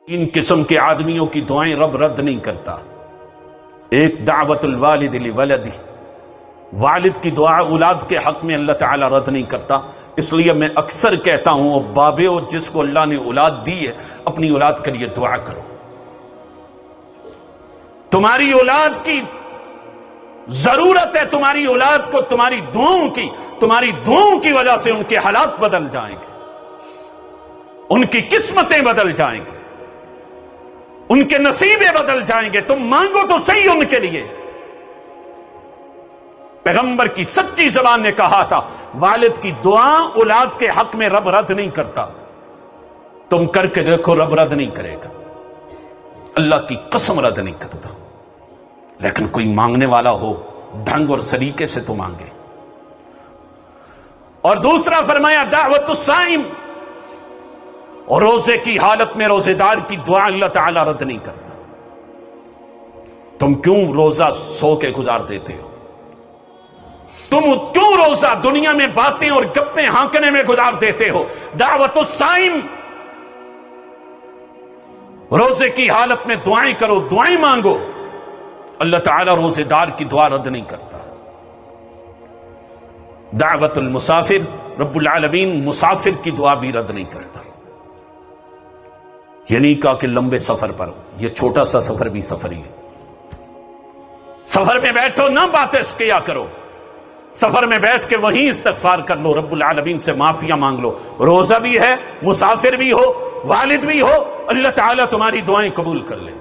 تین قسم کے آدمیوں کی دعائیں رب رد نہیں کرتا۔ ایک دعوت الوالد لولدہ، والد کی دعا اولاد کے حق میں اللہ تعالی رد نہیں کرتا۔ اس لیے میں اکثر کہتا ہوں، بابے ہو جس کو اللہ نے اولاد دی ہے، اپنی اولاد کے لیے دعا کرو۔ تمہاری اولاد کی ضرورت ہے، تمہاری اولاد کو تمہاری دعاؤں کی وجہ سے ان کے حالات بدل جائیں گے، ان کی قسمتیں بدل جائیں گے، ان کے نصیبیں بدل جائیں گے۔ تم مانگو تو صحیح ان کے لیے۔ پیغمبر کی سچی زبان نے کہا تھا، والد کی دعا اولاد کے حق میں رب رد نہیں کرتا۔ تم کر کے دیکھو، رب رد نہیں کرے گا، اللہ کی قسم رد نہیں کرتا۔ لیکن کوئی مانگنے والا ہو، ڈھنگ اور سلیقے سے تو مانگے۔ اور دوسرا فرمایا دعوت الصائم، اور روزے کی حالت میں روزے دار کی دعا اللہ تعالی رد نہیں کرتا۔ تم کیوں روزہ سو کے گزار دیتے ہو؟ تم کیوں روزہ دنیا میں باتیں اور گپیں ہانکنے میں گزار دیتے ہو؟ دعوت الصائم، روزے کی حالت میں دعائیں کرو، دعائیں مانگو، اللہ تعالیٰ روزے دار کی دعا رد نہیں کرتا۔ دعوت المسافر، رب العالمین مسافر کی دعا بھی رد نہیں کرتا۔ یہ نہیں کہا کہ لمبے سفر پر ہو، یہ چھوٹا سا سفر بھی سفر ہی ہے۔ سفر میں بیٹھو نہ باتیں کیا کرو، سفر میں بیٹھ کے وہیں استغفار کر لو، رب العالمین سے معافیاں مانگ لو۔ روزہ بھی ہے، مسافر بھی ہو، والد بھی ہو، اللہ تعالیٰ تمہاری دعائیں قبول کر لے۔